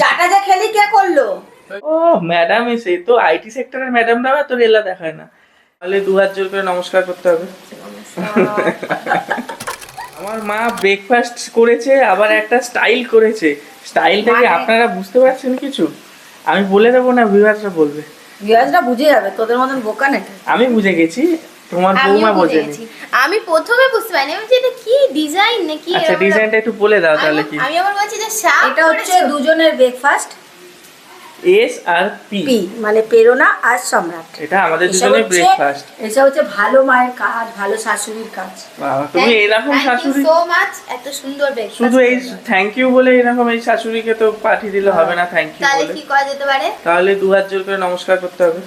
চাটা যা খেলি কে করলো? ও ম্যাডাম এসে তো আইটি সেক্টরের ম্যাডামরাও এত রেলা দেখায় না। তাহলে 2 হাত জোর করে নমস্কার করতে হবে। আমার মা ব্রেকফাস্ট করেছে, আবার একটা স্টাইল করেছে। স্টাইলটা কি আপনারা বুঝতে পারছেন কিছু? আমি বলে দেবো না ভিউয়ার্সরা বলবে? ভিউয়ার্সরা বুঝে যাবে, তোদের মতন বোকা নাকি? আমি বুঝে গেছি, তোমার বৌমা বোঝেনি। আমি প্রথমে বুঝতে পারিনি, আমি এটা কি ডিজাইন নাকি। আচ্ছা ডিজাইনটা একটু বলে দাও তাহলে কি। আমি আবার বলছি যে শাক, এটা হচ্ছে দুজনের ব্রেকফাস্ট। এস আর পি পি মানে প্রেরণা আর সম্রাট। এটা আমাদের দুজনের ব্রেকফাস্ট। এটা হচ্ছে ভালো মায়ের কাজ, ভালো শাশুড়ির কাজ। বাবা তুমি এরকম শাশুড়ি, সো মাচ, এত সুন্দর ব্রেকফাস্ট। শুধু এই থ্যাংক ইউ বলে এরকম এই শাশুড়িকে তো পাঠিয়ে দিলে হবে না থ্যাংক ইউ তাহলে বলে। কি করা যেতে পারে? তাহলে 2 হাত জোর করে নমস্কার করতে হবে।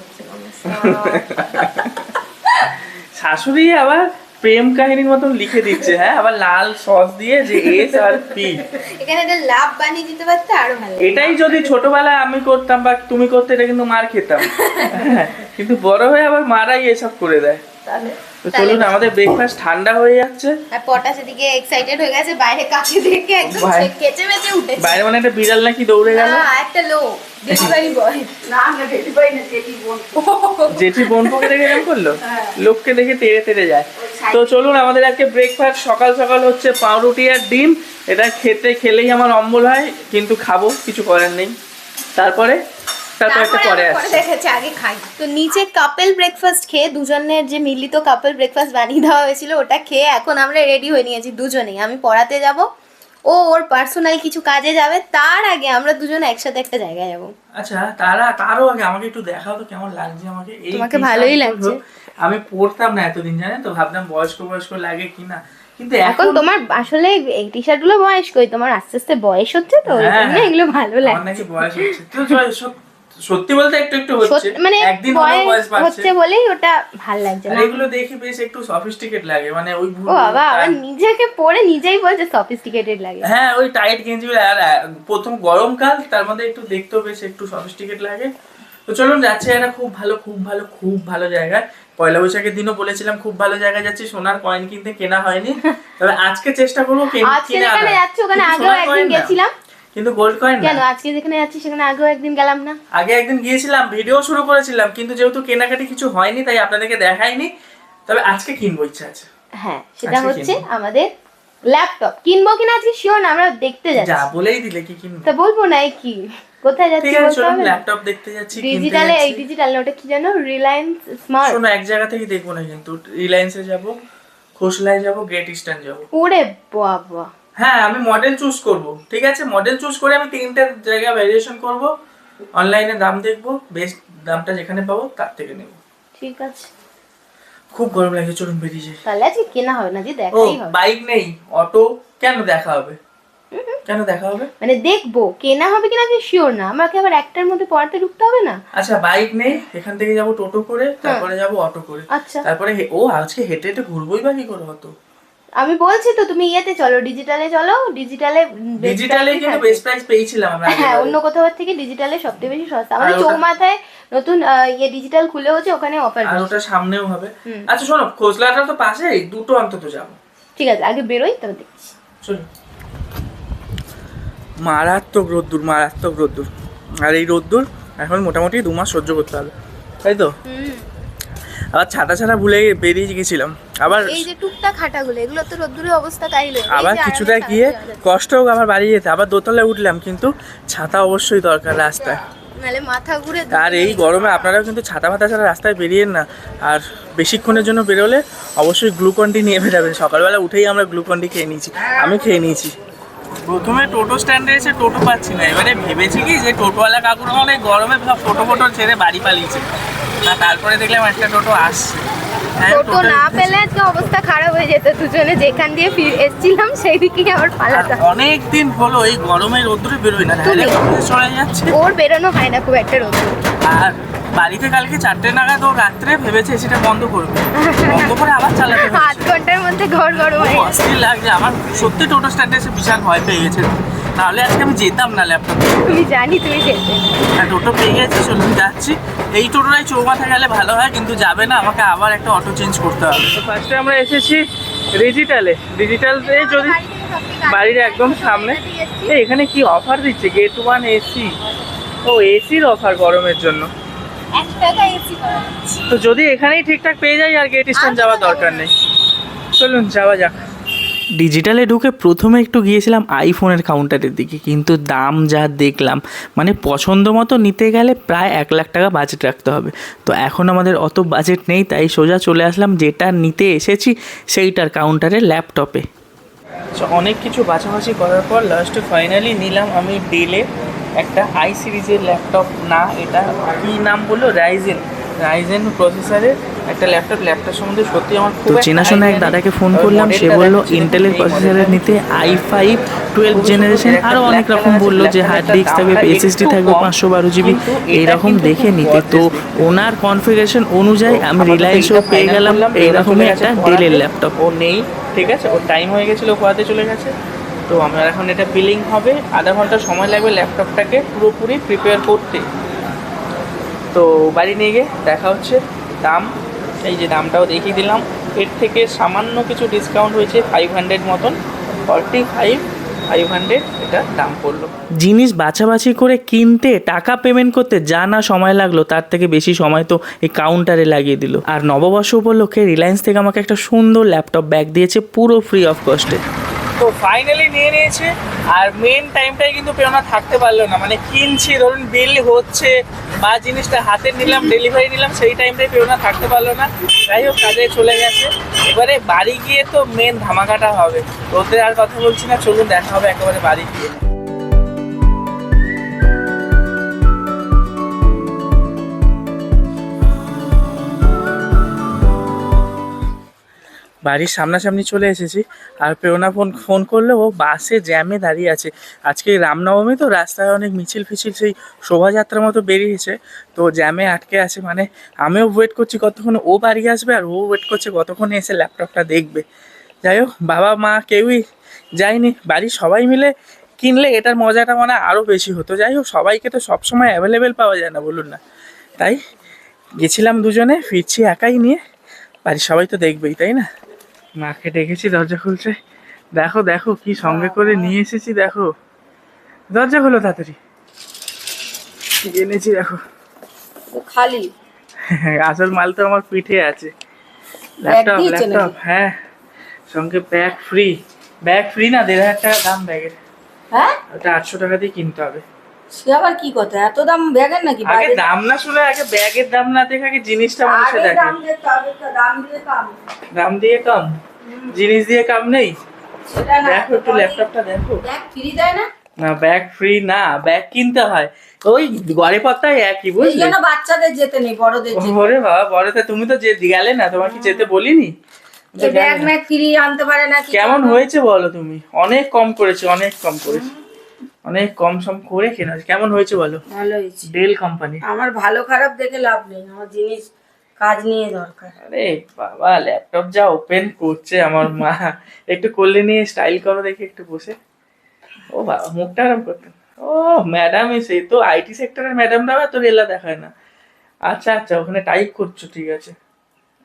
শাশুড়ি আবার প্রেম কাহিনীর মতন লিখে দিচ্ছে, হ্যাঁ আবার লাল সস দিয়ে যে এস আর পি। এখানে একটা লাভ বানিয়ে দিতে পারতে আরো ভালো। এটাই যদি ছোটবেলায় আমি করতাম বা তুমি করতে, এটা কিন্তু মার খেতাম। হ্যাঁ, কিন্তু বড় হয়ে আবার মারাই এসব করে দেয়। তাহলে তো চলুন, আমাদের ব্রেকফাস্ট ঠান্ডা হয়ে যাচ্ছে। আর পটাশ এদিকে এক্সাইটেড হয়ে গেছে, বাইরে কাছে দেখে একদম কেচে মেচে উঠেছে। বাইরে মানে একটা বিড়াল নাকি দৌড়ে গেল। একটা লোক ডেলিভারি বয়। না না যেতে পারি না, যেতে বোন। জেঠি বোন পোকে দেখে এরকম করলো, লোককে দেখে তেড়ে তেড়ে যায়। তো চলুন, আমাদের আজকে ব্রেকফাস্ট সকাল সকাল হচ্ছে পাউরুটি আর ডিম। এটা খেলেই আমার অম্বল হয়, কিন্তু খাবো, কিছু করার নেই। তারপরে একটা পরে আসছে। দেখেছে আগে খাই। তো নিচে কাপল ব্রেকফাস্ট খেয়ে, দুজনের যে মিলিত কাপল ব্রেকফাস্ট বানিয়ে দেওয়া হয়েছিল ওটা খেয়ে এখন আমরা রেডি হয়ে নিয়েছি দুজনেই। আমি পড়াতে যাব, ও ওর পার্সোনাল কিছু কাজে যাবে, তার আগে আমরা দুজন একসাথে একটা জায়গায় যাব। আচ্ছা তারও আগে আমাকে একটু দেখাও তো কেমন লাগছে আমাকে। এই তোমাকে ভালোই লাগছে। আমি পড়তাম না এতদিন, জানেন তো, ভাবতাম বয়স্ক লাগে কিনা, কিন্তু এখন তোমার আসলে এই টি শার্ট গুলো বয়স্কই, তোমার আস্তে আস্তে বয়স হচ্ছে তো ওই জন্য এগুলো ভালো আমার লাগছে। নাকি বয়স হচ্ছে তো সত্যি বলতে একটু হচ্ছে, মানে একদিন বয়স হচ্ছে বলেই ওটা ভালো লাগছে আর না। এগুলো দেখি বেশ একটু সফিস্টিকেট লাগে, মানে ওই ও বাবা, আমার নিজেকে পরে নিজেই বলছে সফিস্টিকেটেড লাগে। হ্যাঁ ওই টাইট গেঞ্জি আর প্রথম গরমকাল, তার মধ্যে একটু দেখতেও বেশ একটু সফিস্টিকেট লাগে। তো চলুন যাচ্ছি একটা খুব ভালো জায়গায়। পয়লা বৈশাখের দিনও বলেছিলাম খুব ভালো জায়গায় যাচ্ছি, সোনার কয়েন কিনতে কেনা হয়নি, তবে আজকে চেষ্টা করবো আজকে যেখানে যাচ্ছি ওখানে আগেও একদিন গেছিলাম, কিন্তু গোল্ড কয়েন কেন আজকে যেখানে যাচ্ছি সেখানে আগেও একদিন গেলাম না? আগে একদিন গিয়েছিলাম, ভিডিও শুরু করেছিলাম, কিন্তু যেহেতু কেনাকাটি কিছু হয়নি তাই আপনাদেরকে দেখাইনি। তবে আজকে কিনবো, ইচ্ছা আছে। হ্যাঁ, সেটা হচ্ছে আমাদের ল্যাপটপ কিনবো কিনা আজকে শিওর না, আমরা দেখতে যাচ্ছি। যা বলেই দিলে কি কিনবো, তা বলবো না কি কোথায় যাচ্ছি বলতে হবে। ল্যাপটপ দেখতে যাচ্ছি, ডিজিটালে, এই ডিজিটাল না, ওটা কি জানো, রিলায়েন্স স্মার্ট। শোনো, এক জায়গা থেকে দেখবো না, কিন্তু রিলায়েন্সে যাব, খোসলায় যাব, গ্রেট ইস্টার্ন যাব। ওরে বাবা, হ্যাঁ আমি মডেল চুজ করব, ঠিক আছে, মডেল চুজ করে আমি 3টে জায়গা ভ্যারিয়েশন করব, অনলাইনে দাম দেখব, বেস্ট দামটা যেখানে পাবো তার থেকে নেব। ঠিক আছে। খুব গরম লাগে, চলুন বেরিয়ে যাই। তাহলে আজকে কেনা হবে না, যে ও দেখাই হবে। বাইক নেই, অটো, কেন দেখা হবে, কেন দেখা হবে, মানে দেখবো কেনা হবে কিনা আমি শিওর না, আমাকে আবার একটার মধ্যে পড়াতে ঢুকতে হবে না। আচ্ছা বাইক নেই, এখান থেকে যাব টোটো করে, তারপরে যাব অটো করে, আচ্ছা তারপরে ও আজকে হেঁটে হেঁটে ঘুরবোই বা কি করে হতো। আমি বলছি তো তুমি ইয়েতে চলো, ডিজিটালে চলো, ডিজিটালে কিন্তু বেস্ট প্রাইস পেয়েছিলাম আমরা। হ্যাঁ, অন্য কোথাও থেকে ডিজিটালে সবথেকে বেশি সস্তা। আমাদের চৌমাথায় নতুন ইয়ে ডিজিটাল খুলে হচ্ছে, ওখানে অফার আর ওটা সামনেও হবে। আচ্ছা শোনো, খোসলাটা তো পাশেই, দুটো অন্তত যাবো। ঠিক আছে, আগে বেরোই তবে দেখছি। চলো। মারাত্মক রোদ্দুর, আর এই রোদ্দুর এখন মোটামুটি 2 মাস সহ্য করতে হবে, তাই তো। আবার ছাতা ভুলে বেরিয়ে গেছিলাম, আবার এই যে টুকটাক হাঁটাগুলো, এগুলো তো রোদ্দুরের অবস্থা তাই হলো। আবার কিছুটা গিয়ে কষ্ট হোক আবার বাড়ি যেতে, আবার দোতলায় উঠলাম, কিন্তু ছাতা অবশ্যই দরকার রাস্তায়, নালে মাথা ঘুরে। আর এই গরমে আপনারাও কিন্তু ছাতা ছাড়া রাস্তায় বেরিয়েন না, আর বেশিক্ষণের জন্য বেরোলে অবশ্যই গ্লুকন-ডি নিয়ে বেরোবেন। সকালবেলা উঠেই আমরা গ্লুকন-ডি খেয়ে নিয়েছি, আমি খেয়ে নিয়েছি। প্রথমে টোটো স্ট্যান্ডে এসে টোটো পাচ্ছি না, এবারে ভেবেছি কি যে টোটোওয়ালা কাকুরা অনেক গরমে সব টোটো ছেড়ে বাড়ি পালিয়েছে, তারপরে দেখলাম একটা টোটো আসছে। টোটো না পেলে আজকে অবস্থা খারাপ হয়ে যেত, দুজনে যেখান দিয়ে এসেছিলাম সেই দিকেই আবার পালাতাম। অনেক দিন হলো এই গরমে রোদ্দুরে বেরোই না, চলে যাচ্ছে, ওর বেরোনো হয় না খুব একটা রোদ্দুর। আর বাড়িতে কালকে 4টে নাগাদ ও রাত্রে ভেবেছে সেটা বন্ধ করবে, বন্ধ করে আবার চালাতে হবে। 8 ঘন্টার মধ্যে ঘর গরম হয়ে গেছে। অস্থির লাগছে আমার সত্যি, টোটো স্ট্যান্ডে এসে বিশাল ভয় পেয়ে গেছে, তাহলে আজকে আমি যেতাম না ল্যাপটপ। আমি জানি তুমি যেতে, টোটো পেয়ে গেছি, চলুন যাচ্ছি। এই টোটোটাই চৌমাথা গেলে ভালো হয়, কিন্তু যাবে না, আমাকে আবার একটা অটো চেঞ্জ করতে হবে। তো ফার্স্টে আমরা এসেছি ডিজিটালে যদি বাড়ির একদম সামনে। এই এখানে কি অফার দিচ্ছে, গেট 1 এসি। ও এসির অফার গরমের জন্য। 1 টাকা এসি করা যাচ্ছে। তো যদি এখানেই ঠিকঠাক পেয়ে যাই আর গেট স্ট্যান্ড যাওয়ার দরকার নেই। চলুন যাওয়া যাক। ডিজিটালে ঢুকে প্রথমে একটু গিয়েছিলাম আইফোনের কাউন্টারের দিকে, কিন্তু দাম যা দেখলাম, মানে পছন্দ মতো নিতে গেলে প্রায় 1 লাখ টাকা বাজেট রাখতে হবে। তো এখন আমাদের অত বাজেট নেই, তাই সোজা চলে আসলাম যেটা নিতে এসেছি সেইটার কাউন্টারে, ল্যাপটপে। অনেক কিছু বাছাবাছি করার পর লাস্টে ফাইনালি নিলাম আমি ডেলের একটা আই সিরিজের ল্যাপটপ। না এটা কী নাম বললো, রাইজেন প্রসেসরের একটা ল্যাপটপ সম্বন্ধে সত্যি আমার খুব চেনাশোনা এক দাদাকে ফোন করলাম, সে বললো ইন্টেলের প্রসেসরের নিতে i5 12 জেনারেশন, আরও অনেক রকম বললো যে হার্ড ডিস্ক থাকবে, এসএসডি থাকবে 512 জিবি, এইরকম দেখে নিতে। তো ওনার কনফিগারেশন অনুযায়ী আমি রিলায়েন্সও পেয়ে গেলাম এইরকমই একটা ডেলের ল্যাপটপ। ও নেই, ঠিক আছে, ওর টাইম হয়ে গেছিলো, পড়াতে চলে গেছে। তো আমার এখন এটা বিলিং হবে, আধা ঘন্টা সময় লাগবে ল্যাপটপটাকে পুরোপুরি প্রিপেয়ার করতে। তো বাড়ি নিয়ে গিয়ে দেখা হচ্ছে। দাম এই যে দামটাও দেখিয়ে দিলাম, এর থেকে সামান্য কিছু ডিসকাউন্ট হয়েছে 500 মতন, 45,500 এটা দাম পড়লো। জিনিস বাছাবাছি করে কিনতে, টাকা পেমেন্ট করতে যা না সময় লাগলো তার থেকে বেশি সময় তো এই কাউন্টারে লাগিয়ে দিল। আর নববর্ষ উপলক্ষে রিলায়েন্স থেকে আমাকে একটা সুন্দর ল্যাপটপ ব্যাগ দিয়েছে পুরো ফ্রি অফ কস্টে। তো ফাইনালি নিয়ে নিয়েছে। আর মেন টাইমটাই কিন্তু প্রেরণা থাকতে পারলো না, মানে কিনছি, ধরুন বিল হচ্ছে বা জিনিসটা হাতে নিলাম, ডেলিভারি নিলাম, সেই টাইমটাই প্রেরণা থাকতে পারলো না। যাই হোক, কাজে চলে গেছে। এবারে বাড়ি গিয়ে তো মেন ধামাকাটা হবে। ওদের আর কথা বলছি না, চলুন দেখা হবে একেবারে বাড়ি গিয়ে। বাড়ির সামনাসামনি চলে এসেছি। আর প্রেরণা ফোন করলে ও বাসে জ্যামে দাঁড়িয়ে আছে। আজকে রামনবমী, তো রাস্তায় অনেক মিছিল ফিছিল সেই শোভাযাত্রার মতো বেরিয়েছে, তো জ্যামে আটকে আছে। মানে আমিও ওয়েট করছি কতক্ষণ ও বাড়ি আসবে, আর ও ওয়েট করছে কতক্ষণে এসে ল্যাপটপটা দেখবে। যাই হোক, বাবা মা কেউই যায়নি, বাড়ির সবাই মিলে কিনলে এটার মজাটা মানে আরও বেশি হতো। যাই হোক, সবাইকে তো সবসময় অ্যাভেলেবেল পাওয়া যায় না, বলুন না। তাই গেছিলাম দুজনে, ফিরছি একাই নিয়ে। বাড়ির সবাই তো দেখবেই, তাই না। মাকে ডেকেছি, দরজা খুলছে। দেখো দেখো কি সঙ্গে করে নিয়ে এসেছি, দেখো। দরজা খোলো তাড়াতাড়ি, এনেছি দেখো। খালি আসল মাল তো আমার পিঠে আছে। ল্যাপটপ, হ্যাঁ, সঙ্গে ব্যাগ ফ্রি। ব্যাগ ফ্রি না, 1,500 টাকা দাম ব্যাগের। হ্যাঁ, ওটা 800 টাকা দিয়ে কিনতে হবে। সে আবার কি কথা, এত দাম ব্যাগের নাকি? আগে দাম না শুনে, আগে ব্যাগের দাম না দেখে আগে জিনিসটা মানুষে দেখে। দাম দেখতে হবে, দাম দিয়ে কাম। দাম দিয়ে কাম, জিনিস দিয়ে কাম নেই। দেখো একটু ল্যাপটপটা দেখো। ব্যাগ ফ্রি দেয় না? না, ব্যাগ ফ্রি না, ব্যাগ কিনতে হয়। ওই গড়ে পাতায় একই, এই বুঝলে। জন্য বাচ্চাদের যেতে নেই, বড়দের যেতে। ওরে বাবা, বড়তে তুমি তো গেলে না, তোমার কি যেতে বলিনি? ব্যাগ ম্যাগ ফ্রি আনতে পারে না। কেমন হয়েছে বলো তুমি? অনেক কম করেছে, অনেক কম করেছে, অনেক কম সম করে কেনা। কেমন হয়েছে বলো? ভালো হয়েছে। Del company. আমার ভালো খারাপ দেখে লাভ নেই, আমার জিনিস কাজ নিয়ে দরকার। আরে বাবা, ল্যাপটপ যা ওপেন করছে আমার মা। একটু করলে নিয়ে স্টাইল করো দেখে, একটু বসে। ও বাবা, মুখটা আরাম করতেন। ও ম্যাডাম এসে তো আইটি সেক্টরের ম্যাডামরা তো রেলা দেখায় না। আচ্ছা আচ্ছা, ওখানে টাইপ করছো, ঠিক আছে।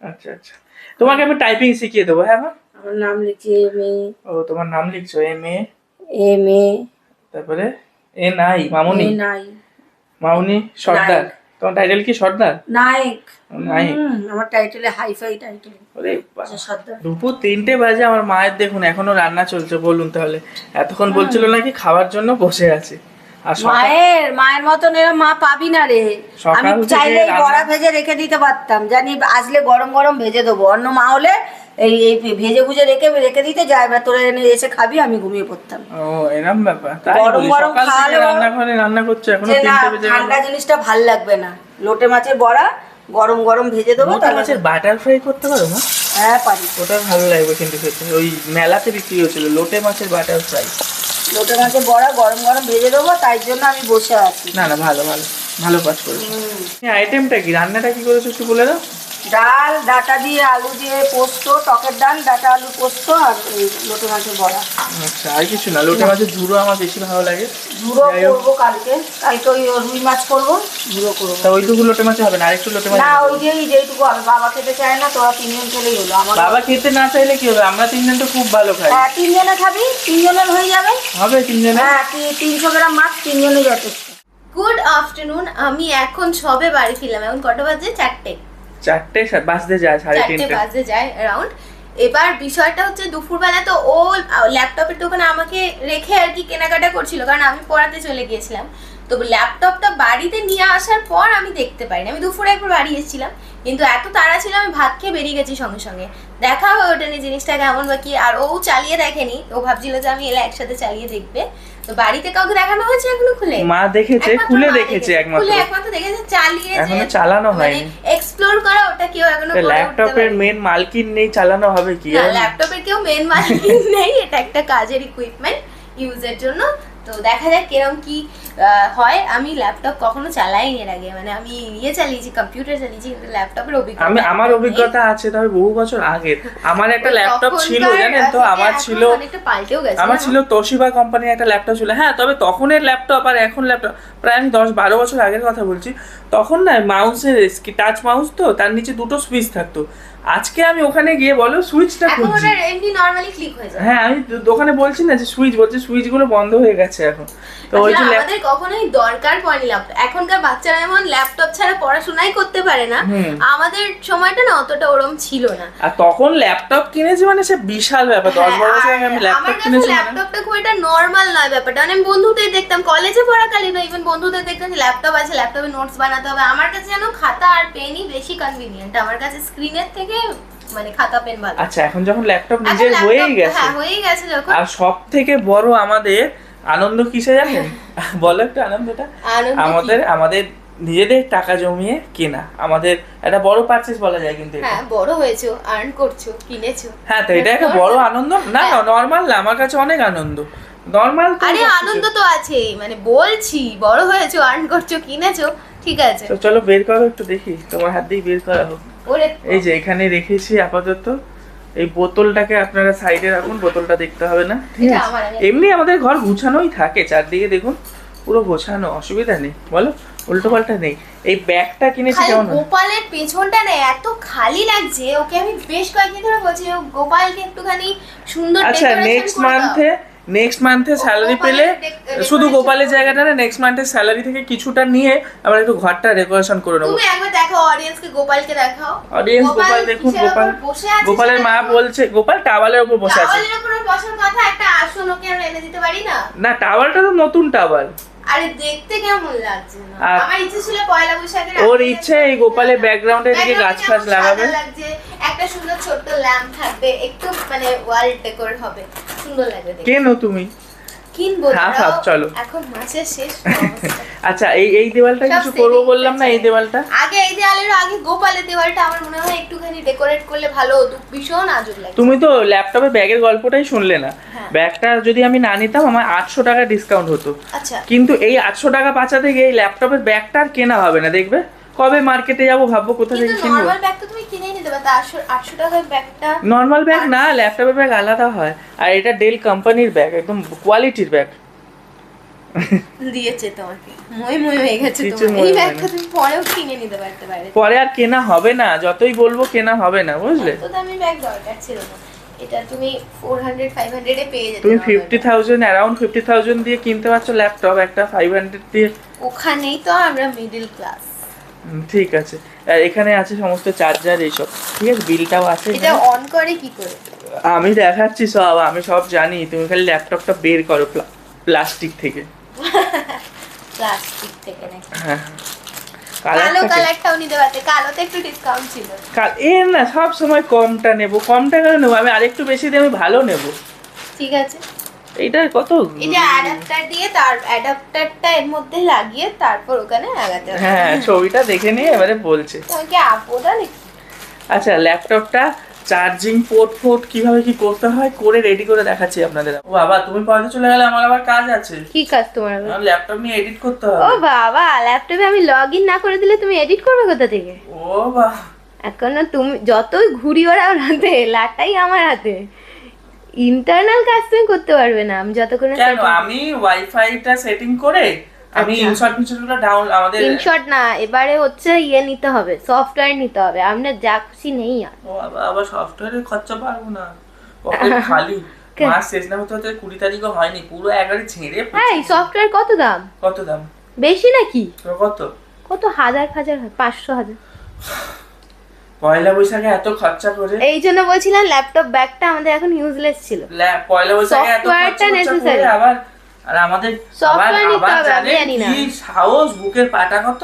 আচ্ছা আচ্ছা, তোমাকে আমি টাইপিং শিখিয়ে দেবো। হ্যাঁ মা, আমার নাম লিখছি MA। ও তোমার নাম লিখছো MA, তারপরে NI, মামুনি। মামুনি সর্দার। তোমার টাইটেল কি? সর্দার, নায়ক। নায়ক। আমার টাইটেলে হাইফাই টাইটেল। ওরে বাবা, সর্দার। দুপুর 3টে বাজে, আমার মায়ের দেখুন এখনো রান্না চলছে। বলুন তাহলে, এতক্ষণ বলছিল নাকি খাওয়ার জন্য বসে আছে। আর মায়ের মতন এরকম মা পাবি না রে। আমি চাইলে বড়া ভেজে রেখে দিতে পারতাম, জানি আসলে গরম গরম ভেজে দেবো। অন্য মা হলে এই ভেজে ভুজে রেখে দিতে যায়, এবার তোরা এনে এসে খাবি, আমি ঘুমিয়ে পড়তাম। ও এরকম ব্যাপার। গরম গরম খাওয়ালে রান্নাঘরে রান্না করছে এখনো 3টে বেজে গেল। ঠান্ডা জিনিসটা ভাল লাগবে না। লোটে মাছের বড়া গরম গরম ভেজে দেবো। লোটে মাছের বাটার ফ্রাই করতে পারো না? হ্যাঁ পারি। ওটা ভালো লাগবে কিন্তু খেতে। ওই মেলাতে বিক্রি হচ্ছিল লোটে মাছের বাটার ফ্রাই। লোটে মাছের বড়া গরম গরম ভেজে দেবো, তাই জন্য আমি বসে আছি। না না, ভালো ভালো ভালো কাজ করেছো। এই আইটেমটা কি, রান্নাটা কি করেছো একটু বলে দাও। ডাল, ডাটা দিয়ে আলু দিয়ে পোস্ত, টকের ডাল, ডাটা আলু পোস্ত আর এই লোটে মাছের বড়া। আচ্ছা, আর কিছু না? লোটে মাছের ঝুড়ো আমার বেশি ভালো লাগে। ঝুড়ো করবো কালকে ওই রুই মাছ করবো, ঝুড়ো করবো। তা ওইটুকু লোটে মাছ হবে না? আরেকটু লোটে মাছ না, ওই যেইটুকু হবে। বাবা খেতে চায় না, তোরা 3 জন খেলেই হলো। আমার বাবা খেতে না চাইলে কি হবে? আমরা 3 জন তো খুব ভালো খাই। হ্যাঁ, 3 জনে খাবি, 3 জনের হয়ে যাবে। হবে 3 জনে? হ্যাঁ, 300 গ্রাম মাছ 3 জনে যথেষ্ট। গুড আফটারনুন, আমি এখন সবে বাড়ি ফিরলাম। এখন কটা বাজে? 4টে বাজতে যায়, 4টে 3:30 বাজতে যায় অ্যারাউন্ড। এবার বিষয়টা হচ্ছে দুপুরবেলা তো ও ল্যাপটপের দোকানে আমাকে রেখে আর কি কেনাকাটা করছিল, কারণ আমি পড়াতে চলে গিয়েছিলাম। তো ল্যাপটপটা বাড়িতে নিয়ে আসার পর আমি দেখতে পাইনি। আমি দুপুরে একবার বাড়ি এসেছিলাম, কিন্তু এত তাড়া ছিল আমি ভাত খেয়ে বেরিয়ে গেছি সঙ্গে সঙ্গে। দেখা হয়ে ওঠেনি জিনিসটা কেমন বা কি, আর ও চালিয়ে দেখেনি। ও ভাবছিল যে আমি এলে একসাথে চালিয়ে দেখবে। তো বাড়িতে কাউকে দেখানো হয়েছে এখনো খুলে? মা দেখেছে, খুলে দেখেছে একমাত্র। খুলে একমাত্র দেখেছে, চালিয়ে এখনো চালানো হয়নি। এক্সপ্লোর করা ওটা কেউ এখনো করে উঠতে ল্যাপটপের পারেনি। মেন মালকিন নেই, চালানো হবে কি? না, ল্যাপটপের কেউ মেন মালিক নেই, এটা একটা কাজের ইকুইপমেন্ট ইউজের জন্য। তো দেখা যাক কিরকম কি হয়। আমি ল্যাপটপ কখনো চালাইনি এর আগে, মানে আমি চালিয়েছি, কম্পিউটার চালিয়েছি, কিন্তু ল্যাপটপের অভিজ্ঞতা আমার অভিজ্ঞতা আছে, তবে বহু বছর আগের। আমার একটা ল্যাপটপ ছিল, জানেন তো? আমার ছিল, অনেকটা পাল্টেও গেছে। আমার ছিল তোশিবা কোম্পানির একটা ল্যাপটপ ছিল। হ্যাঁ, তবে তখনের ল্যাপটপ আর এখন ল্যাপটপ প্রায় আমি 10-12 বছর আগের কথা বলছি। তখন না মাউসের টাচ মাউস, তো তার নিচে 2টো সুইচ থাকতো। আজকে আমি ওখানে গিয়ে বলো সুইচটা এখন খুঁজছি। ওটা এমনি নরমালি ক্লিক হয়ে যায়। হ্যাঁ, আমি দোকানে বলছি না যে সুইচ, বলছে সুইচ গুলো বন্ধ হয়ে গেছে এখন। তো ওই যে আমাদের কখনোই দরকার পড়েনি ল্যাপটপ। এখনকার বাচ্চারা এমন ল্যাপটপ ছাড়া পড়াশোনাই করতে পারে না। আমাদের সময়টা না অতটা ওরম ছিল না। আর তখন ল্যাপটপ কিনেছি মানে সে বিশাল ব্যাপার। 10-12 বছর আগে আমি ল্যাপটপ কিনেছি। ল্যাপটপটা খুব একটা নরমাল নয় ব্যাপারটা। মানে আমি বন্ধুদের দেখতাম, কলেজে পড়াকালীন ইভেন বন্ধুদের দেখতাম যে ল্যাপটপ আছে, ল্যাপটপে নোটস বানাতে হবে। আমার কাছে যেন খাতা আর পেনই বেশি কনভিনিয়েন্ট। আমার কাছে স্ক্রিনের থেকে মানে খাতা পেন ভালো। আচ্ছা, এখন যখন ল্যাপটপ নিজের হয়েই গেছে, হ্যাঁ হয়ে গেছে যখন। আর সব থেকে বড় আমাদের আনন্দ কিসে জানেন? বলো একটু আনন্দটা। আমাদের নিজেদের টাকা জমিয়ে কেনা আমাদের একটা বড় পারচেজ বলা যায়। কিন্তু হ্যাঁ, বড় হয়েছো, আর্ন করছো, কিনেছো। হ্যাঁ, তো এটা একটা বড় আনন্দ না? নরমাল না, আমার কাছে অনেক আনন্দ। নরমাল আরে আনন্দ তো আছেই, মানে বলছি বড় হয়েছো, আর্ন করছো, কিনেছো, ঠিক আছে। তো চলো বের করো একটু দেখি, তোমার হাত দিয়ে বের করা হোক। এই যে এখানে রেখেছি আপাতত। এই বোতলটাকে আপনারা সাইডে রাখুন, বোতলটা দেখতে হবে না, ঠিক আছে? এমনি আমাদের ঘর গুছানোই থাকে, চারদিকে দেখুন পুরো গোছানো, অসুবিধা নেই। বলো, উল্টো পাল্টা নেই। এই ব্যাগটা কিনেছি কেমন? গোপালের পেছনটা না এত খালি লাগছে, ওকে আমি বেশ কয়েকদিন ধরে বলছি গোপালকে একটুখানি সুন্দর আচ্ছা, নেক্সট মান্থে স্যালারি পেলে শুধু গোপালের জায়গাটা না, নেক্সট মান্থের স্যালারি থেকে কিছুটা নিয়ে আমরা একটু ঘরটা ডেকোরেশন করে নেবো। তুমি একবার দেখাও অডিয়েন্সকে, গোপালকে দেখাও। অডিয়েন্স গোপাল দেখুন, গোপালের মা বলছে গোপাল টাওয়ালের উপর বসে আছে। টাওয়ালের উপর বসার কথা, একটা আসন ওকে আমরা এনে দিতে পারি না? না, টাওয়ালটা তো নতুন টাওয়াল। আরে দেখতে কেমন লাগছে না? আমার ইচ্ছে ছিল পয়লা বৈশাখে, ওর ইচ্ছে এই গোপালের ব্যাকগ্রাউন্ডে দিকে গাছ ফাছ লাগাবে, একটা সুন্দর ছোট্ট ল্যাম্প থাকবে, একটু মানে ওয়াল ডেকোর হবে, সুন্দর লাগবে দেখতে। কেন তুমি কিনবো? চলো এখন মাসের শেষ। আচ্ছা, এই দেওয়ালটা কিছু করবো বললাম না, এই দেওয়ালটা আগে, এই দেওয়ালের আগে গোপালের দেওয়ালটা আমার মনে হয় একটুখানি ডেকোরেট করলে ভালো হতো, ভীষণ আজব লাগে। তুমি তো ল্যাপটপে ব্যাগের গল্পটাই শুনলে না। ব্যাগটা যদি আমি না নিতাম আমার 800 টাকা ডিসকাউন্ট হতো। আচ্ছা, কিন্তু এই 800 টাকা বাঁচাতে গিয়ে এই ল্যাপটপের ব্যাগটা আর কেনা হবে না। দেখবে কবে মার্কেটে যাবো ভাববো কোথা থেকে কিনবো। নরমাল ব্যাগ তো তুমি কিনেই নিতে পারো, 800 টাকার ব্যাগটা। নরমাল ব্যাগ না, ল্যাপটপের ব্যাগ আলাদা হয়। আর এটা ডেল কোম্পানির ব্যাগ, একদম কোয়ালিটির ব্যাগ দিয়েছে তোমাকে। মই হয়ে গেছে তোমার এই ব্যাগটা, তুমি পরেও কিনে নিতে পারতে পারো। পরে আর কেনা হবে না, যতই বলবো কেনা হবে না, বুঝলে? তো আমি ব্যাগ দরকার ছিল না, এটা তুমি 400-500 এ পেয়ে যেতে। তুমি 50,000 অ্যারাউন্ড 50,000 দিয়ে কিনতে পারছো ল্যাপটপ, একটা 500 দিয়ে। ওখানেই তো আমরা মিডল ক্লাস। ঠিক আছে, আর এখানে আছে সমস্ত চার্জার এইসব, ঠিক আছে? বিলটাও আছে। এটা অন করে কি করে? আমি দেখাচ্ছি সব, আমি সব জানি। তুমি খালি ল্যাপটপটা বের করো প্লাস্টিক থেকে। প্লাস্টিক থেকে নাকি? হ্যাঁ, কালো কালারটাও নিতে পারতে, কালোতে একটু ডিসকাউন্ট ছিল। না, সব সময় কমটা নেব, কমটা কেন নেবো? আমি আরেকটু বেশি দিয়ে আমি ভালো নেব। ঠিক আছে, এইটা কত? এটা অ্যাডাপ্টার দিয়ে, তার অ্যাডাপ্টারটা এর মধ্যে লাগিয়ে তারপর ওখানে লাগাতে হবে। হ্যাঁ, ছবিটা দেখে নিয়ে এবারে বলছে। তোমাকে আপোদা নাকি? আচ্ছা, ল্যাপটপটা চার্জিং পোর্ট কিভাবে কি করতে হয় করে রেডি করে দেখাচ্ছি আপনাদের। ও বাবা, তুমি পড়াতে চলে গেলে, আমার আবার কাজ আছে। কি কাজ তোমার? আমার ল্যাপটপ নিয়ে এডিট করতে হবে। ও বাবা, ল্যাপটপে আমি লগইন না করে দিলে তুমি এডিট করবে কোথা থেকে? ও বাবা, এখনো তুমি যতই ঘুরি ওরা ওর হাতে, লাটাই আমার হাতে। ইন্টারনাল কাজ তুমি করতে পারবে না আমি যতক্ষণ কেন? আমি ওয়াইফাইটা সেটিং করে আমি ইনশট ফিচারটা ডাউন আমাদের ইনশট না, এবারে হচ্ছে ইয়ে নিতে হবে, সফটওয়্যার নিতে হবে। আমরা যা খুশি নেই আর। ও আবার সফটওয়্যারের খরচা পারবো না, পকেট খালি। মাস শেষ না হতে হতে 20 তারিখও হয়নি, পুরো একবারে ছেড়ে। হ্যাঁ, সফটওয়্যার কত দাম? কত দাম? বেশি নাকি? তো কত? কত হাজার হাজার 500,000। পয়লা বৈশাখে এত খরচা করে, এই জন্য বলছিলাম ল্যাপটপ ব্যাগটা আমাদের এখন ইউজলেস ছিল। পয়লা বৈশাখে এত সফটওয়্যারটা খরচা necessary। করে আবার আর আমাদের সফটওয়্যার নিতে হবে, আমি জানেন জানি না। কি সাহস, বুকের পাটা কত।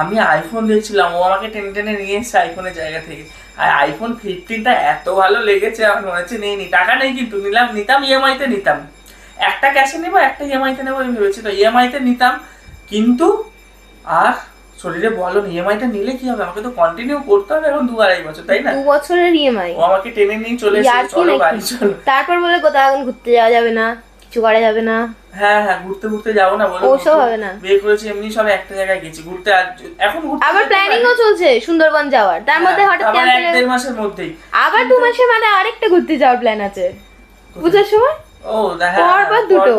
আমি আইফোন দেখছিলাম, ও আমাকে টেনে টেনে নিয়ে এসছে আইফোনের জায়গা থেকে। আর আইফোন 15টা এত ভালো লেগেছে, আমার মনে হচ্ছে নেই টাকা নেই, কিন্তু নিতাম ইএমআই তে নিতাম। একটা ক্যাশে নেবো, একটা ইএমআই তে নেবো, আমি ভেবেছি তো ইএমআই তে নিতাম। কিন্তু আর শরীরে বলো ইএমআইটা নিলে কি হবে, আমাকে তো কন্টিনিউ করতে হবে এখন 2-2.5 বছর, তাই না? 2 বছরের ইএমআই। ও আমাকে টেনে নিয়ে চলে এসেছে, চলো বাড়ি চলো। তারপর বলে কোথাও এখন ঘুরতে যাওয়া যাবে না, কিছু করা যাবে না। হ্যাঁ ঘুরতে যাবো না বলো? ওসব হবে না। বিয়ে করেছি এমনি সব একটা জায়গায় গেছি ঘুরতে, আর এখন ঘুরতে আবার প্ল্যানিংও চলছে সুন্দরবন যাওয়ার, তার মধ্যে হঠাৎ আবার ক্যান্সেল। 1-1.5 মাসের মধ্যেই আবার 2 মাসের মধ্যে আরেকটা ঘুরতে যাওয়ার প্ল্যান আছে পূজার সময়। ও হ্যাঁ, পরপর দুটো,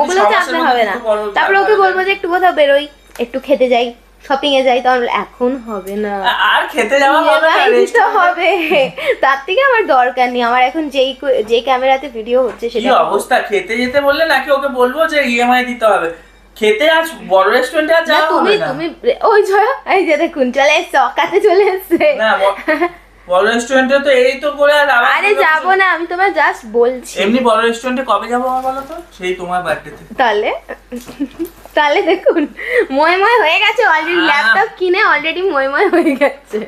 ওগুলো চাপলে হবে না। তারপর ওকে বলবো যে একটু কোথাও বেরোই, একটু খেতে যাই, শপিং এ যাই, তাহলে এখন হবে না। আর খেতে যাওয়া হবে না, EMI দিতে হবে। তার থেকে আমার দরকার নেই, আমার এখন যেই ক্যামেরাতে ভিডিও হচ্ছে কি সেটা। অবস্থা, খেতে যেতে বললে নাকি ওকে বলবো যে ইএমআই দিতে হবে? খেতে আজ বড় রেস্টুরেন্টে আর না, যাওয়া হবে না। তুমি ওই এই যে দেখুন চলে এসছে, অকাতে চলে এসছে। না বড় রেস্টুরেন্টে তো এই তো করে আর আবার আরে যাবো না, আমি তোমার জাস্ট বলছি। এমনি বড় রেস্টুরেন্টে কবে যাবো আমার বলো তো? সেই তোমার বার্থডেতে। তাহলে দেখুন ময় হয়ে গেছে অলরেডি, ল্যাপটপ কিনে অলরেডি ময় হয়ে গেছে,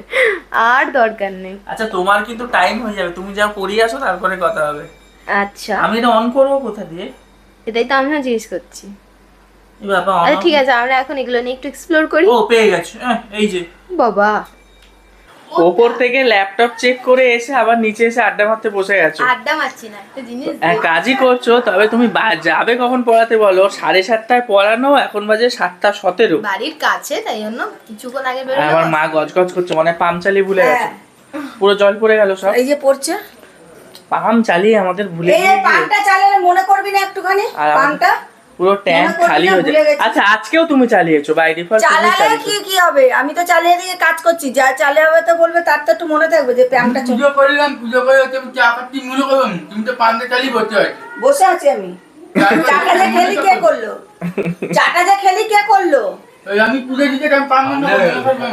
আর দরকার নেই। আচ্ছা তোমার কিন্তু টাইম হয়ে যাবে, তুমি যা পড়িয়ে আসো তারপরে কথা হবে। আচ্ছা, আমি এটা অন করবো কোথা দিয়ে? এটাই তো আমিও জিজ্ঞেস করছি। এই বাবা আচ্ছা ঠিক আছে, আমরা এখন এগুলো নিয়ে একটু এক্সপ্লোর করি। ও পেয়ে গেছে, এই যে বাবা ওপর থেকে ল্যাপটপ চেক করে এসে আবার নিচে এসে আড্ডা মারতে বসে গেছো। আড্ডা মারছি না, একটা জিনিস কাজই করছো, তবে তুমি যাবে কখন পড়াতে বলো? 7:30টায় পড়ানো, এখন বাজে 7:17। বাড়ির কাছে, তাই জন্য কিছুক্ষণ আগে আমার মা গজগজ করছে, মানে পাম চালিয়ে ভুলে গেছে, পুরো জল পড়ে গেল সব। এই যে পড়ছে, পাম চালিয়ে আমাদের ভুলে এই গিয়ে পানটা চালালে মনে করবি না একটুখানি পানটা? পুরো ট্যাঙ্ক খালি হয়ে যায়। আচ্ছা আজকেও তুমি চালিয়েছো, বাই ডিফল্ট তুমি চালালে চালিয়েছো। কি হবে, আমি তো চালিয়ে দিয়ে কাজ করছি, যা চালিয়ে হবে তো বলবে, তার তো একটু মনে থাকবে যে প্যানটা পুজো করলাম, পুজো করে হচ্ছে চা খাচ্ছি মনে করুন, তুমি তো পান্তা চালিয়ে বসে আছো। বসে আছি আমি। চাটা যে খেলি কে করলো? চাটা যে খেলি কে করলো? ওই আমি পুজো দিতে আমি পান বন্ধ করে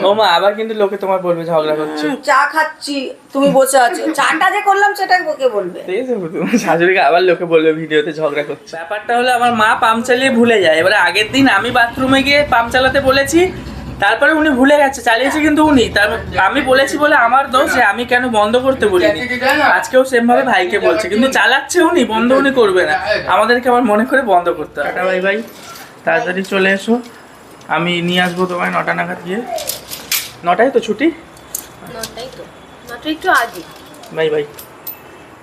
ও মা, আবার কিন্তু লোকে তোমার বলবে ঝগড়া করছে। চা খাচ্ছি, তুমি বসে আছো, চাটা যে করলাম সেটা কে বলবে? ঠিক আছে, তোমার শাশুড়িকে আবার লোকে বলবে ভিডিওতে ঝগড়া করছে। ব্যাপারটা হলো আমার মা পাম্প চালিয়ে ভুলে যায়। এবারে আগের দিন আমি বাথরুমে গিয়ে পাম্প চালাতে বলেছি, তারপরে উনি ভুলে গেছে, চালিয়েছে কিন্তু উনি। আমি বলেছি বলে আমার দোষ যে আমি কেন বন্ধ করতে বলিনি। আজকেও সেম ভাবে ভাইকে বলছে, কিন্তু চালাচ্ছে উনি, বন্ধ উনি করবে না, আমাদেরকে আবার মনে করে বন্ধ করতে হবে। টাটা ভাই, তাড়াতাড়ি চলে এসো, আমি নিয়ে আসবো তোমায় 9টা নাগাদ গিয়ে। 9টায় তো ছুটি, নটাই একটু আগে। বাই।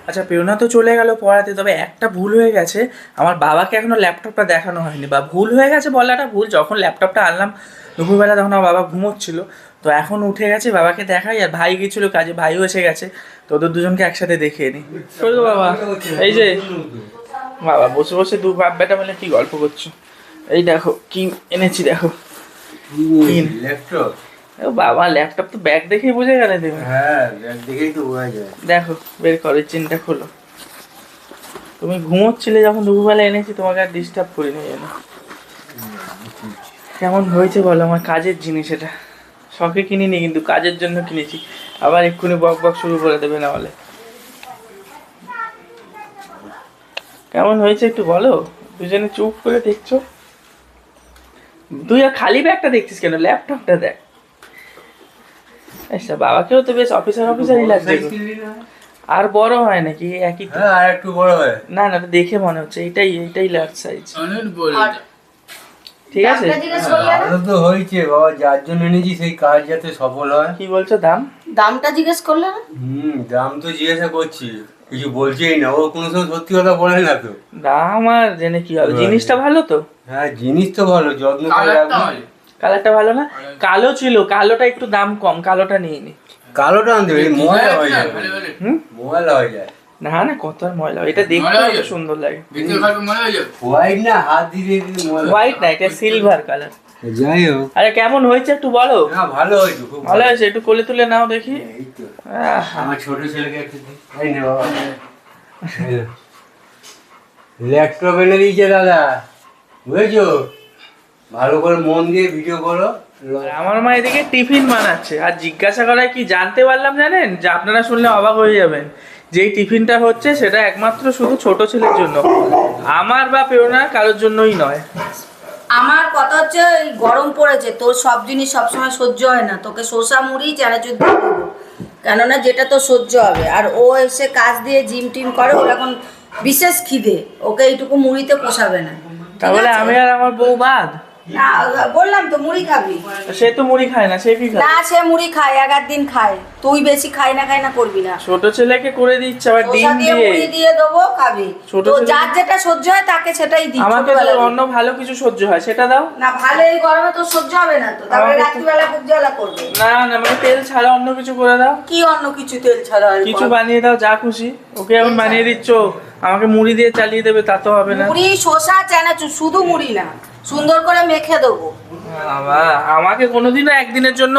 আচ্ছা পেওনা তো চলে গেল পড়াতে, তবে একটা ভুল হয়ে গেছে, আমার বাবাকে এখনো ল্যাপটপটা দেখানো হয়নি। বা ভুল হয়ে গেছে বলাটা ভুল, যখন ল্যাপটপটা আনলাম দুপুরবেলা তখন আমার বাবা ঘুমোচ্ছিল, তো এখন উঠে গেছে, বাবাকে দেখাই। আর ভাই গেছিলো কাজে, ভাইও এসে গেছে, তো ওদের দুজনকে একসাথে দেখিয়ে নিই। চলো বাবা, এই যে বাবা বসে বসে দু বাপ বেটা মিলে কি গল্প করছো। এই দেখো কি এনেছি, দেখো ল্যাপটপ। ও বাবা, ল্যাপটপ তো ব্যাগ দেখেই বুঝে গেলে তুমি। হ্যাঁ দেখেই তো বোঝা যায়। দেখো বের করে চিন্তা খোলো। তুমি ঘুমোচ্ছিলে যখন দুপুরবেলা এনেছি, তোমাকে আর ডিস্টার্ব করিনি যেন। কেমন হয়েছে বলো, আমার কাজের জিনিস এটা, শখে কিনিনি কিন্তু কাজের জন্য কিনেছি। আবার এক্ষুনি বক শুরু করে দেবে না বলে। কেমন হয়েছে একটু বলো, দুজনে চুপ করে দেখছো। তুই আর খালি ব্যাগটা দেখছিস কেন, ল্যাপটপটা দেখ। আচ্ছা বাবাকেও তো বেশ অফিসারই লাগছে। আর বড় হয় নাকি একই তো? হ্যাঁ আর একটু বড় হয়। না না, দেখে মনে হচ্ছে এইটাই লার্জ সাইজ। অনেক বড়। ঠিক আছে, ভালো তো হয়েছে বাবা, যার জন্য এনেছি সেই কাজ যাতে সফল হয়। কি বলছো দাম? দামটা জিজ্ঞেস করলে না? দাম তো জিজ্ঞাসা করছি, কিছু বলছেই না, ও কোনো সময় সত্যি কথা বলে না তো। দাম আর জেনে কি হবে, জিনিসটা ভালো তো। হ্যাঁ জিনিস তো ভালো, যত্ন করে রাখবো। কালারটা ভালো না? কালো ছিল, কালোটা একটু দাম কম, কালোটা নিয়ে নি। কালোটা আনতে হবে, ময়লা হয়ে যায়, হুম ময়লা হয়ে যায়। না না কত আর ময়লা, এটা দেখতে কত সুন্দর লাগে। হোয়াইট না, হাত দিয়ে দিলে ময়লা। হোয়াইট না, এটা সিলভার কালার। যাই হোক, আরে কেমন হয়েছে একটু বলো। না ভালো হয়েছে, খুব ভালো হয়েছে, একটু কোলে তুলে নাও দেখি। এই তো, আহ, আমার ছোট ছেলেকে একটু দিই। এই নে বাবা, ল্যাপটপ এনে দিয়েছে দাদা, বুঝেছো? ভালো করে মন দিয়ে ভিডিও করো। আর আমার মা এদিকে টিফিন বানাচ্ছে, আর জিজ্ঞাসা করায় কি জানতে পারলাম জানেন, যে আপনারা শুনলে অবাক হয়ে যাবেন, যেই টিফিনটা হচ্ছে সেটা একমাত্র শুধু ছোট ছেলের জন্য, আমার বা পেওনার কারোর জন্যই নয়। আমার কথা হচ্ছে এই গরম পড়েছে, তোর সব জিনিস সবসময় সহ্য হয় না, তোকে শসা মুড়ি চানাচুর দিয়ে দেবো, কেননা যেটা তো সহ্য হবে। আর ও এসে কাজ দিয়ে জিম টিম করে, ওর এখন বিশেষ খিদে, ওকে এইটুকু মুড়িতে পোষাবে না। ঠিক তাহলে আছে? আমি আর আমার বউ বাদ? না বললাম তো মুড়ি খাবি। সে তো মুড়ি খায় না, সে কি খায়? না সে মুড়ি খায়, এক আধ দিন খায়, তুই বেশি খাই না করবি না। ছোট ছেলেকে করে দিচ্ছে আবার ডিম শসা দিয়ে দিয়ে। মুড়ি দিয়ে দেবো, খাবি। ছোট তো ছেলে- যার যেটা সহ্য হয় তাকে সেটাই দিই। আমাকে তো ছোটবেলায়। অন্য ভালো কিছু সহ্য হয়, সেটা দাও। না ভালো, এই গরমে তো সহ্য হবে না তো, তারপরে আমাকে তো- রাত্রিবেলা বুক জ্বালা করবে। না না, মানে তেল ছাড়া অন্য কিছু করে দাও, কি অন্য কিছু তেল ছাড়া হয়? কিছু বানিয়ে দাও যা খুশি। ওকে এখন বানিয়ে দিচ্ছ, আমাকে মুড়ি দিয়ে চালিয়ে দেবে তা তো হবে না। মুড়ি শসা চানাচুর, শুধু মুড়ি না, সুন্দর করে মেখে দেবো। বাবা, আমাকে কোনোদিনও একদিনের জন্য,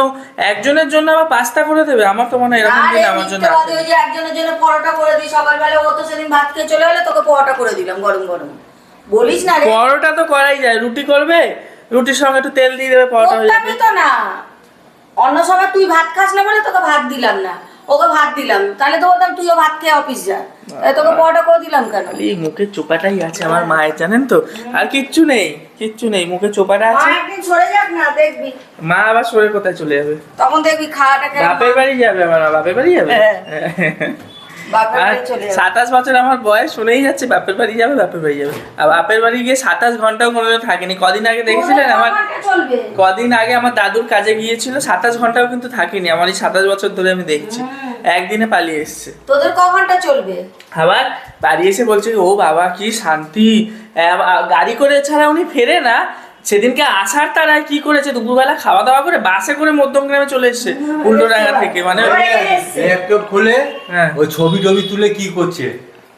একজনের জন্য আবার পাস্তা করে দেবে? আমার তো মনে হয় এরকম আর দিন এই আমার জন্য মিথ্যেবাদী, আসে। ওই যে একজনের জন্য পরোটা করে দিই সকালবেলা, ও তো সেদিন ভাত খেয়ে চলে গেলে, তোকে পরোটা করে দিলাম গরম গরম। বলিস না রে, পরোটা তো করাই যায়, রুটি করবে, রুটির সঙ্গে একটু তেল দিয়ে দেবে, পরোটা হয়ে যাবে। করতামই তো না। অন্য সময় তুই ভাত খাস না বলে তোকে ভাত দিলাম না, ওকে ভাত দিলাম, তাহলে তো বলতাম তুইও ভাত খেয়ে অফিস যা, তোকে পরোটা করে দিলাম কেন? খালি মুখের চোপাটাই আছে আমার মায়ের, জানেন তো, আর কিচ্ছু নেই, কিচ্ছু নেই, মুখে চোপাটা মা আছে। একদিন সরে যাক না, দেখবি মা আবার সরে কোথায় চলে যাবে? তখন দেখবি খাওয়াটা কেমন। বাপের বাড়ি যাবে আমার মা, বাপের বাড়ি যাবে। বাপের আর বাড়ি চলে যাবে। 27 বছর আমার বয়স, শুনেই যাচ্ছে বাপের বাড়ি যাবে, বাপের বাড়ি যাবে। আর বাপের বাড়ি গিয়ে 27 ঘন্টাও কোনোদিন থাকেনি। কদিন আগে দেখেছিলেন আমার, চলবে। কদিন আগে আমার দাদুর কাজে গিয়েছিল, 27 ঘন্টাও কিন্তু থাকিনি। আমার এই 27 বছর ধরে আমি দেখছি, একদিনে পালিয়ে এসছে। তোদের ক ঘন্টা চলবে? আবার বাড়ি এসে বলছে, ও বাবা কি শান্তি, গাড়ি করে ছাড়া উনি ফেরে না। সেদিনকে আসার তারায় কি করেছে, দুপুরবেলা খাওয়া দাওয়া করে বাসে করে মধ্যমগ্রামে চলে এসছে, উল্টোডাঙ্গা থেকে। মানে ল্যাপটপ খুলে হ্যাঁ। ওই ছবি টবি তুলে কি করছে?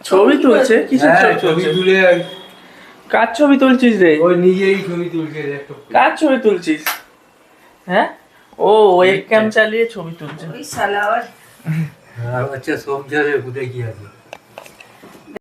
ছবি তুলছে, কিসের হ্যাঁ, ছবি ছবি তুলছে? তুলে কার ছবি তুলছিস রে? ওই নিজেই ছবি তুলছে ল্যাপটপ। কার ছবি তুলছিস? হ্যাঁ, ও ওয়েব ক্যাম চালিয়ে ছবি তুলছে। ওই শালা আবার আর আচ্ছা, সব জায়গায় কোথায় কি আছে?